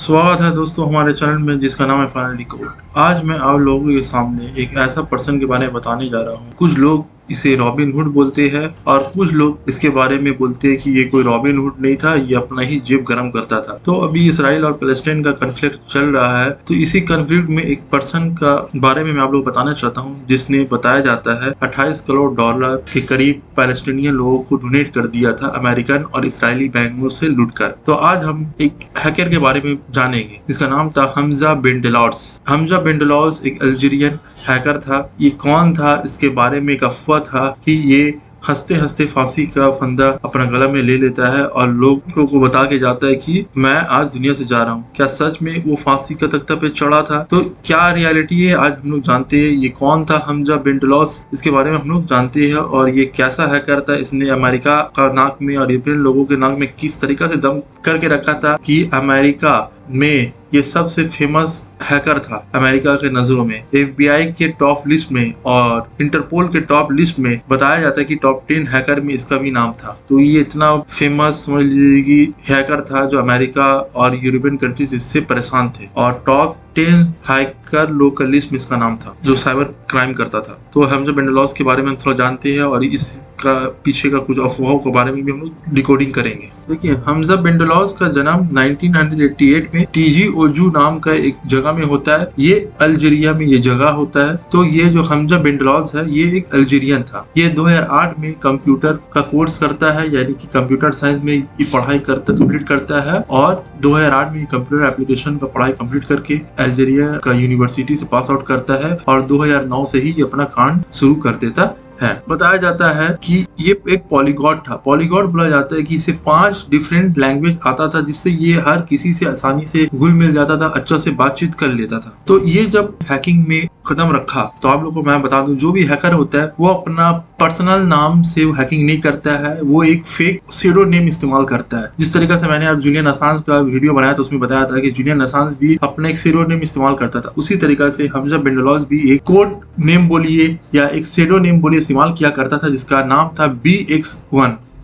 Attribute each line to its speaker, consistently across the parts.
Speaker 1: स्वागत है दोस्तों हमारे चैनल में जिसका नाम है फाइनली कोड। आज मैं आप लोगों के सामने एक ऐसा पर्सन के बारे में बताने जा रहा हूँ। कुछ लोग इसे रॉबिन हुड बोलते हैं और कुछ लोग इसके बारे में बोलते हैं कि ये कोई रॉबिन हुड नहीं था, ये अपना ही जेब गरम करता था। तो अभी इसराइल और पैलेस्टाइन का कन्फ्लिक्ट चल रहा है, तो इसी कन्फ्लिक्ट में एक पर्सन का बारे में मैं आप लोग बताना चाहता हूँ जिसने बताया जाता है 28 करोड़ डॉलर के करीब पैलेस्टीनियन लोगों को डोनेट कर दिया था अमेरिकन और इसराइली बैंकों से लूटकर। तो आज हम एक हैकर के बारे में जानेंगे जिसका नाम था हमजा बिन डेलॉर्स। हमजा बिन डेलॉर्स एक अल्जीरियन हैकर था। ये कौन था, इसके बारे में एक अफवाह था कि ये हंसते हंसते फांसी का फंदा अपना गला में ले लेता है और लोगों को बता के जाता है कि मैं आज दुनिया से जा रहा हूँ। क्या सच में वो फांसी का तख्ता पे चढ़ा था? तो क्या रियलिटी है आज हम लोग जानते हैं। ये कौन था हमजा बिन डेलॉर्स, इसके बारे में हम लोग जानते हैं। और ये कैसा हैकर था, इसने अमेरिका का नाक में और यूरोपियन लोगों के नाक में किस तरीका से दम करके रखा था कि अमेरिका में ये सबसे फेमस हैकर था अमेरिका के नजरों में। FBI के टॉप लिस्ट में और इंटरपोल के टॉप लिस्ट में बताया जाता है कि टॉप 10 हैकर में इसका भी नाम था। तो ये इतना फेमस समझ लीजिए कि हैकर था जो अमेरिका और यूरोपियन कंट्रीज इससे परेशान थे। और टॉप 10 हैकर लोग का लिस्ट में इसका नाम था जो साइबर क्राइम करता था। तो हमजा बिन डेलॉर्स के बारे में हम थोड़ा जानते हैं और इसका पीछे का कुछ अफवाहों के बारे में भी हम लोग डिकोडिंग करेंगे। देखिए, हमजा बिन डेलॉर्स का जन्म 1988 में टीजी ओजू नाम का एक जगह में होता है। ये अल्जीरिया में ये जगह होता है। तो ये जो हमजा बिन डेलॉर्स है ये एक अल्जीरियन था। ये 2008 में कंप्यूटर का कोर्स करता है, यानी कि कंप्यूटर साइंस में ये पढ़ाई कंप्लीट करता है और 2008 में कंप्यूटर एप्लीकेशन का पढ़ाई कंप्लीट करके अल्जीरिया का यूनिवर्सिटी से पास आउट करता है और 2009 से ही ये अपना कांड शुरू कर देता है। बताया जाता है कि ये एक पॉलीगॉट था। पॉलीगॉट बोला जाता है कि इसे 5 डिफरेंट लैंग्वेज आता था, जिससे ये हर किसी से आसानी से घुल मिल जाता था, अच्छा से बातचीत कर लेता था। तो ये जब हैकिंग में कदम रखा तो आप लोगों को मैं बता दूं, जो भी हैकर होता है वो अपना पर्सनल नाम से हैकिंग नहीं करता है, वो एक फेक सीडोनेम इस्तेमाल करता है। जिस तरीके से मैंने अब जूलियन असांज का वीडियो बनाया तो उसमें बताया था कि जूलियन असांज भी अपना एक सीडोनेम इस्तेमाल करता था। उसी तरीके से हमजा बिन डेलॉर्स भी एक कोड नेम बोलिए या एक सीडोनेम बोलिए इस्तेमाल किया करता था, जिसका नाम था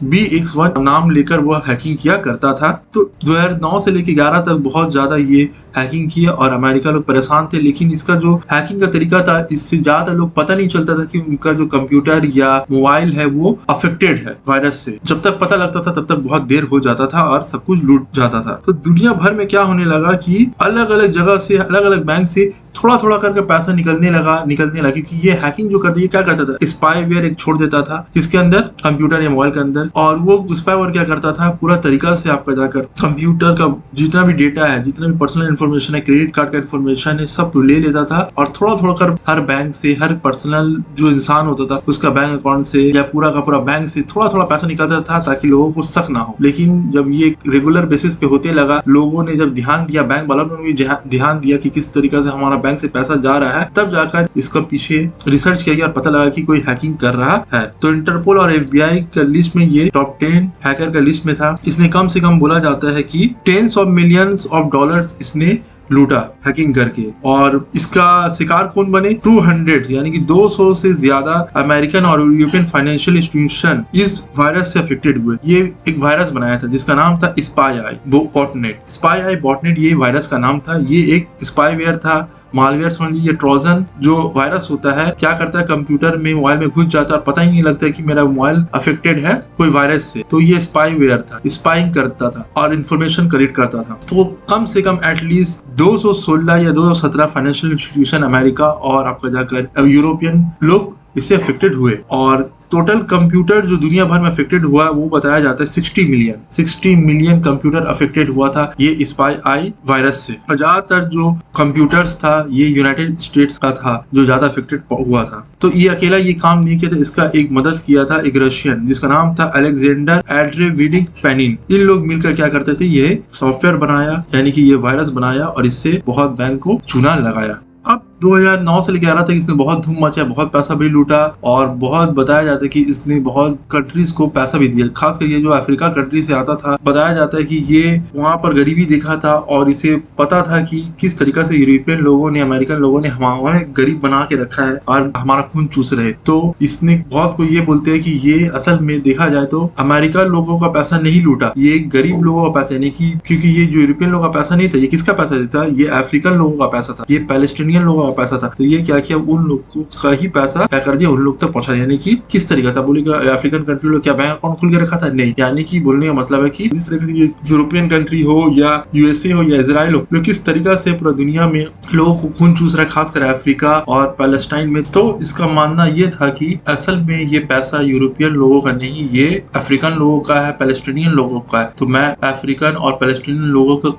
Speaker 1: BX1 नाम लेकर वो हैकिंग किया करता था। तो 2009 से लेकर 11 तक बहुत ज्यादा ये हैकिंग किया और अमेरिका लोग परेशान थे। लेकिन इसका जो हैकिंग का तरीका था, इससे ज्यादा लोग पता नहीं चलता था कि उनका जो कंप्यूटर या मोबाइल है वो अफेक्टेड है वायरस से। जब तक पता लगता था तब तक बहुत देर हो जाता था और सब कुछ लूट जाता था। तो दुनिया भर में क्या होने लगा कि अलग अलग जगह से, अलग अलग बैंक से थोड़ा थोड़ा करके पैसा निकलने लगा क्योंकि ये हैकिंग जो करती है क्या करता था, स्पाईवेयर एक छोड़ देता था इसके अंदर, कंप्यूटर या मोबाइल के अंदर। और वो स्पाईवेयर क्या करता था, पूरा तरीका से आपका जाकर कंप्यूटर का जितना भी डेटा है, जितना भी पर्सनल इन्फॉर्मेशन है, क्रेडिट कार्ड का इन्फॉर्मेशन है, सब ले लेता था और थोड़ा थोड़ा कर हर बैंक से, हर पर्सनल जो इंसान होता था उसका बैंक अकाउंट से या पूरा का पूरा बैंक से थोड़ा थोड़ा पैसा निकलता था ताकि लोगों को शक ना हो। लेकिन जब ये रेगुलर बेसिस पे होते लगा, लोगों ने जब ध्यान दिया, बैंक वालों ने भी ध्यान दिया कि किस तरीके से हमारा बैंक से पैसा जा रहा है, तब जाकर इसका पीछे रिसर्च किया गया और पता लगा कि कोई हैकिंग कर रहा है। तो इंटरपोल और FBI का लिस्ट में ये टॉप 10 हैकर का लिस्ट में था। इसने कम से कम बोला जाता है कि tens of millions of dollars इसने लूटा हैकिंग करके। और इसका शिकार कौन बने, 200 यानी कि 200 से ज्यादा अमेरिकन और यूरोपियन फाइनेंशियल इंस्टीट्यूशन इस वायरस से अफेक्टेड हुए। ये एक वायरस बनाया था जिसका नाम था स्पाई बॉटनेट। ये वायरस का नाम था। ये एक स्पाईवेयर था, मालवेयर समझ लीजिए। ट्रोजन जो वायरस होता है क्या करता है, कंप्यूटर में, मोबाइल में घुस जाता है और पता ही नहीं लगता कि मेरा मोबाइल अफेक्टेड है कोई वायरस से। तो ये स्पाईवेयर था, स्पाइंग करता था और इंफॉर्मेशन कलेक्ट करता था। तो कम से कम एटलीस्ट 216 या 217 फाइनेंशियल इंस्टीट्यूशन अमेरिका और आपका जाकर यूरोपियन लोग इससे अफेक्टेड हुए। और टोटल कंप्यूटर जो दुनिया भर में अफेक्टेड हुआ वो बताया जाता है 60 मिलियन कंप्यूटर अफेक्टेड हुआ था ये स्पाई वायरस से। और ज्यादातर जो कंप्यूटर्स था ये यूनाइटेड स्टेट्स का था जो ज्यादा अफेक्टेड हुआ था। तो ये अकेला ये काम नहीं किया था, इसका एक मदद किया था एक रशियन जिसका नाम था अलेक्जेंडर एड्रेविनिक पेनिन। इन लोग मिलकर क्या करते थे, ये सॉफ्टवेयर बनाया, यानी कि ये वायरस बनाया और इससे बहुत बैंक को चूना लगाया। अब 2009 से लेकर 11 तक इसने बहुत धूम मचाया, बहुत पैसा भी लूटा और बहुत बताया जाता है कि इसने बहुत कंट्रीज को पैसा भी दिया। खासकर ये जो अफ्रीका कंट्री से आता था, बताया जाता है कि ये वहाँ पर गरीबी देखा था और इसे पता था कि किस तरीके से यूरोपियन लोगों ने, अमेरिकन लोगों ने हमारे गरीब बना के रखा है और हमारा खून चूस रहे। तो इसने बहुत को ये बोलते हैं कि ये असल में देखा जाए तो अमेरिका लोगों का पैसा नहीं लूटा, ये गरीब लोगों का पैसा नहीं, कि क्योंकि ये जो यूरोपियन लोगों का पैसा नहीं था, ये किसका पैसा देता, ये अफ्रीकन लोगों का पैसा था, ये पैलेस्टीनियन लोगों का पैसा था। तो ये क्या किया, उन लोगों का ही पैसा क्या कर दिया, उन लोग तक पहुंचा। यानी कि किस तरीके से बोलेगा, अफ्रीकन कंट्री लोग क्या बैंक अकाउंट खुल के रखा था, नहीं। यानी कि बोलने का मतलब है कि इस तरीके से ये यूरोपियन कंट्री हो या यूएसए हो या इजराइल हो, जो किस तरीका से पूरा दुनिया में लोगों को खून चूस रहा है, खासकर अफ्रीका और पैलेस्टाइन में। तो इसका मानना ये था कि असल में ये पैसा यूरोपियन लोगों का नहीं, ये अफ्रीकन लोगों का है, पैलेस्टीनियन लोगों का है। तो मैं अफ्रीकन और पैलेस्टीनियन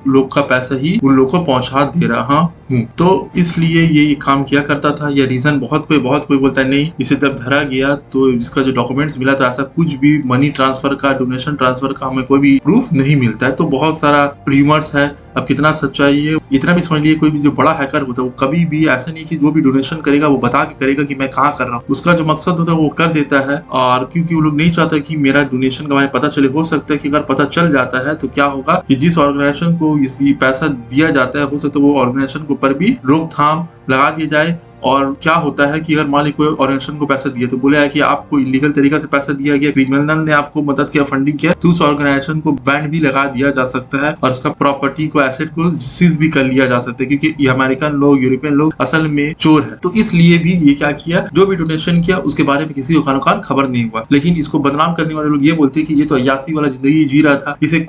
Speaker 1: लोग का पैसा ही उन लोगों को पहुंचा दे रहा हूँ। तो इसलिए ये काम किया करता था। यह रीजन बहुत कोई बोलता है नहीं, इसे जब धरा गया तो इसका जो डॉक्यूमेंट्स मिला था, ऐसा कुछ भी मनी ट्रांसफर का, डोनेशन ट्रांसफर का हमें कोई भी प्रूफ नहीं मिलता है। तो बहुत सारा र्यूमर्स है। अब कितना सच्चाई है, इतना भी समझ लिए, कोई भी जो बड़ा हैकर होता है वो कभी भी ऐसा नहीं कि जो भी डोनेशन करेगा वो बता के करेगा कि मैं कहाँ कर रहा हूँ। उसका जो मकसद होता है वो कर देता है, और क्योंकि वो लोग नहीं चाहता कि मेरा डोनेशन का बारे में पता चले। हो सकता है कि अगर पता चल जाता है तो क्या होगा कि जिस ऑर्गेनाइजेशन को इसी पैसा दिया जाता है, हो सकता है वो ऑर्गेनाइजेशन के ऊपर भी रोकथाम लगा दिया जाए। और क्या होता है कि अगर मान ली कोई ऑर्गेनाइजेशन को पैसा दिया तो बोले है कि आपको इलीगल तरीका से पैसा दिया गया, क्रिमिनल ने आपको मदद किया, फंडिंग किया, तो उस ऑर्गेनाइजेशन को बैन भी लगा दिया जा सकता है और उसका प्रॉपर्टी को, एसेट को सीज भी कर लिया जा सकता है, क्योंकि ये अमेरिकन लोग, यूरोपियन लोग असल में चोर है। तो इसलिए भी ये क्या किया, जो भी डोनेशन किया उसके बारे में किसी को कान खबर नहीं हुआ। लेकिन इसको बदनाम करने वाले लोग ये बोलते हैं कि ये तो अय्यासी वाला जिंदगी जी रहा था, इसने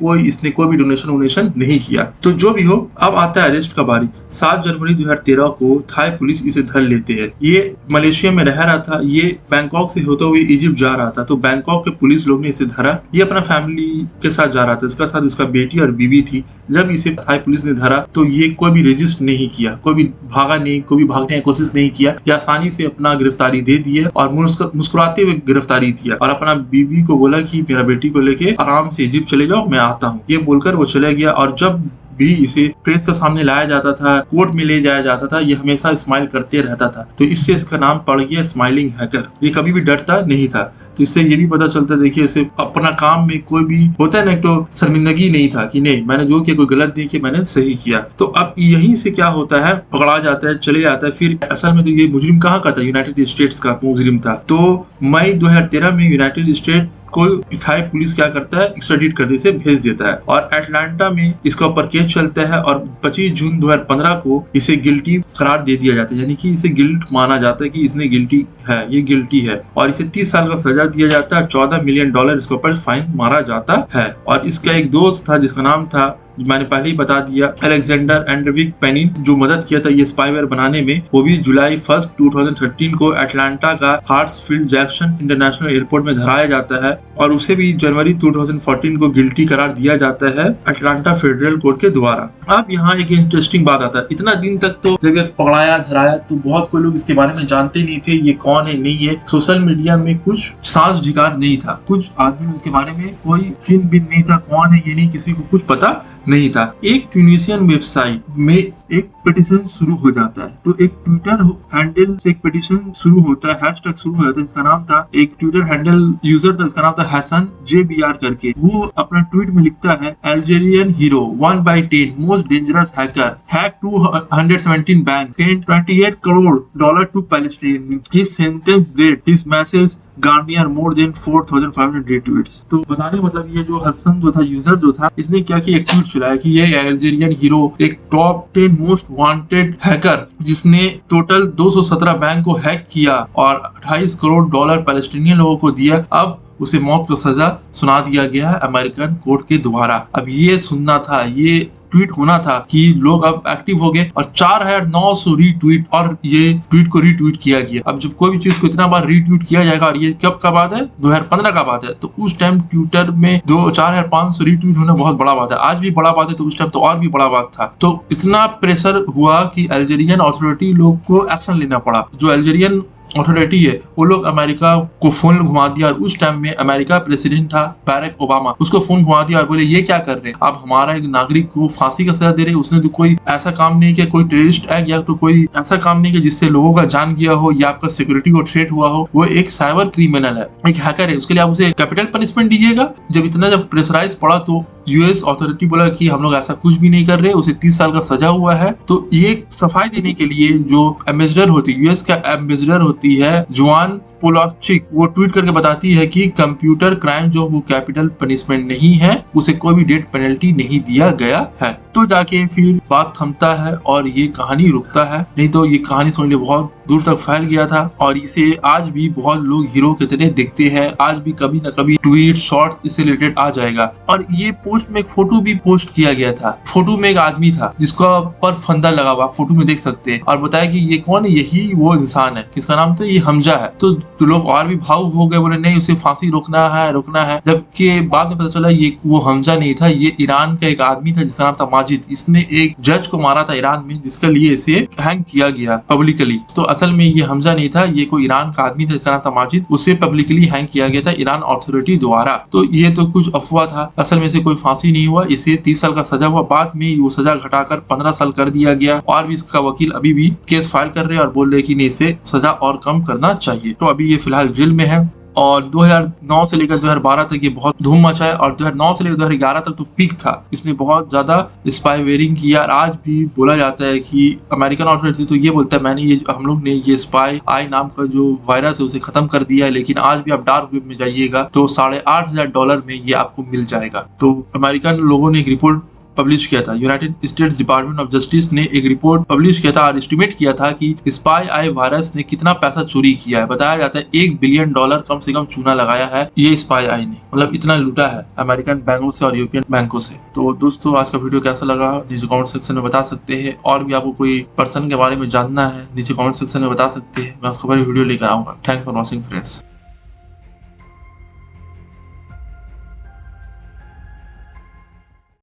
Speaker 1: कोई भी डोनेशन नहीं किया। तो जो भी हो, अब आता है अरेस्ट का बारी। 7 जनवरी 2013 को थाई पुलिस इसे धर लेते हैं। ये मलेशिया में रह रहा था, ये बैंकॉक से होते हुए इजिप्ट जा रहा था। तो बैंकॉक के पुलिस लोग ने इसे धरा। ये अपना फैमिली के साथ जा रहा था, इसका साथ उसका बेटी और बीवी थी। जब इसे थाई पुलिस ने धरा तो ये कोई भी रजिस्ट नहीं किया, कोई भी भागा नहीं, कोई भी भागने की कोशिश नहीं किया। ये आसानी से अपना गिरफ्तारी दे दी और मुस्कुराते हुए गिरफ्तारी दिया और अपना बीवी को बोला कि मेरा बेटी को लेके आराम से इजिप्ट चले जाओ, मैं आता हूँ। ये बोलकर वो चले गया। और जब भी इसे प्रेस के सामने लाया जाता था, कोर्ट में ले जाया जाता था, ये हमेशा स्माइल करते रहता था। तो इससे इसका नाम पड़ गया स्माइलिंग हैकर। ये कभी भी डरता नहीं था। तो इससे ये भी पता चलता, देखिए इसे अपना काम में कोई भी होता है ना, तो शर्मिंदगी नहीं था कि नहीं मैंने जो किया कोई गलत नहीं किया, मैंने सही किया। तो अब यहीं से क्या होता है, पकड़ा जाता है, चले जाता है। फिर असल में तो ये मुजरिम कहाँ का था, यूनाइटेड स्टेट्स का मुजरिम था। तो मई 2013 में यूनाइटेड स्टेट को थाई पुलिस क्या करता है, एक्स्ट्राडिट कर इसे भेज देता है और अटलांटा में इसका ऊपर केस चलता है और 25 जून 2015 को इसे गिल्टी करार दे दिया जाता है। यानी कि इसे गिल्ट माना जाता है कि इसने गिल्टी है, ये गिल्टी है, और इसे 30 साल का सजा दिया जाता है। $14 मिलियन इसके ऊपर फाइन मारा जाता है। और इसका एक दोस्त था जिसका नाम था, मैंने पहले ही बता दिया, अलेक्जेंडर एंड्रविक पेनिन, जो मदद किया था ये स्पाईवेयर बनाने में। वो भी जुलाई 1, 2013 को अटलांटा का हार्ट्सफील्ड जैक्सन इंटरनेशनल एयरपोर्ट में धराया जाता है और उसे भी जनवरी 2014 को गिल्टी करार दिया जाता है अटलांटा फेडरल कोर्ट के द्वारा। अब यहाँ एक इंटरेस्टिंग बात आता है, इतना दिन तक तो जब ये पकड़ाया धराया तो बहुत कोई लोग इसके बारे में जानते नहीं थे, ये कौन है नहीं है। सोशल मीडिया में कुछ सांस ढिकार नहीं था, कुछ आदमी इसके बारे में कोई चिन्ह भी नहीं था, कौन है ये नहीं, किसी को कुछ पता नहीं था। एक ट्यूनिशियन वेबसाइट में एक पिटीशन शुरू हो जाता है। तो एक ट्विटर हैंडल से एक पिटीशन शुरू होता है, हैशटैग शुरू हो जाता है। इसका नाम था, एक ट्विटर हैंडल यूजर था, इसका नाम था हसन JBR करके। वो अपना ट्वीट में लिखता है, Algerian hero 1/10 most dangerous hacker hack 217 bank, send $28 crore to Palestine, his sentence date, his message garnered more than 4500 retweets। तो बताने मतलब ये जो हसन जो था, यूजर जो था, इसने क्या किया, एक ट्वीट चलाया कि ये अल्जेरियन हीरो एक टॉप 10 मोस्ट वांटेड हैकर, जिसने टोटल 217 बैंक को हैक किया और $28 करोड़ पैलेस्टीनियन लोगों को दिया। अब उसे मौत का सजा सुना दिया गया है अमेरिकन कोर्ट के द्वारा। अब ये सुनना था, ये ट्वीट होना था कि लोग अब एक्टिव हो गए और 4900 रीट्वीट और ये ट्वीट को रीट्वीट किया गया। अब जब कोई भी चीज को इतना बार रीट्वीट किया जाएगा, और ये कब का बात है, 2015 का बात है, तो उस टाइम ट्विटर में 4500 रीट्वीट होना बहुत बड़ा बात है। आज भी बड़ा बात है, तो उस टाइम तो और भी बड़ा बात था। तो इतना प्रेशर हुआ कि अल्जेरियन अथॉरिटी लोग को एक्शन लेना पड़ा। जो अल्जेरियन अथॉरिटी है वो लोग अमेरिका को फोन घुमा दिया और उस टाइम में अमेरिका प्रेसिडेंट था बैरक ओबामा, उसको फोन घुमा दिया और बोले ये क्या कर रहे हैं आप, हमारा एक नागरिक को फांसी का सजा दे रहे हैं, उसने तो कोई ऐसा काम नहीं किया, कोई टेररिस्ट एक्ट या तो कोई ऐसा काम नहीं किया जिससे लोगों का जान गया हो या आपका सिक्योरिटी को थ्रेट हुआ हो, वो एक साइबर क्रिमिनल है, एक हैकर है, उसके लिए आप उसे कैपिटल पनिशमेंट दीजिएगा। जब प्रेशराइज पड़ा तो यूएस अथॉरिटी बोला कि हम लोग ऐसा कुछ भी नहीं कर रहे, उसे 30 साल का सजा हुआ है। तो ये सफाई देने के लिए जो एम्बेसडर होती है, यूएस का एम्बेसडर होती है जुआन पोलाचिक, वो ट्वीट करके बताती है कि कंप्यूटर क्राइम जो वो कैपिटल पनिशमेंट नहीं है, उसे कोई भी डेथ पेनल्टी नहीं दिया गया है। तो जाके फिर बात थमता है और ये कहानी रुकता है, नहीं तो ये कहानी समझ लीजिए बहुत दूर तक फैल गया था और इसे आज भी बहुत लोग हीरो की तरह देखते हैं। आज भी कभी न कभी ट्वीट शॉर्ट्स इससे रिलेटेड आ जाएगा। और ये पोस्ट में एक फोटो भी पोस्ट किया गया था, फोटो में एक आदमी था जिसका पर फंदा लगा हुआ, फोटो में देख सकते हैं, और बताया कि ये कौन है, यही वो इंसान है, किसका नाम था, ये हमजा है। तो लोग और भी भावुक हो गए, बोले नहीं उसे फांसी रोकना है, जबकि बाद में पता चला ये वो हमजा नहीं था, ये ईरान का एक आदमी था जिसका नाम था माजिद। इसने एक जज को मारा था ईरान में, जिसके लिए इसे हैंग किया गया पब्लिकली। तो असल में ये हमजा नहीं था, ये कोई ईरान का आदमी था जिसका नाम था माजिद, उसे पब्लिकली हैंग किया गया था ईरान अथॉरिटी द्वारा। तो ये तो कुछ अफवाह था, असल में से कोई फांसी नहीं हुआ, इसे 30 साल का सजा हुआ, बाद में वो सजा घटाकर 15 साल कर दिया गया। और भी इसका वकील अभी भी केस फाइल कर रहे हैं और बोल रहे कि नहीं इसे सजा और कम करना चाहिए। तो अभी ये फिलहाल जेल में है और 2009 से लेकर 2012 तक ये बहुत धूम मचाया और 2009 से लेकर 2011 तक तो पीक था। इसने बहुत ज्यादा स्पाईवेयरिंग किया और आज भी बोला जाता है कि अमेरिकन अथॉरिटी तो ये बोलता है हम लोग ने ये स्पाई आई नाम का जो वायरस है उसे खत्म कर दिया है, लेकिन आज भी आप डार्क वेब में जाइएगा तो $8,500 में ये आपको मिल जाएगा। तो अमेरिकन लोगों ने एक रिपोर्ट पब्लिश किया था, United states department of justice ने एक रिपोर्ट पब्लिश किया था और एस्टिमेट किया था कि स्पाई आई वायरस ने कितना पैसा चोरी किया है। बताया जाता है $1 बिलियन कम से कम चूना लगाया है ये स्पाई आई ने, मतलब इतना लूटा है अमेरिकन बैंकों से और यूरोपियन बैंकों से। तो दोस्तों आज का वीडियो कैसा लगा नीचे कमेंट सेक्शन में बता सकते हैं, और भी आपको कोई पर्सन के बारे में जानना है नीचे कमेंट सेक्शन में बता सकते हैं, मैं उसके बारे में वीडियो लेकर आऊंगा। Thanks for watching friends.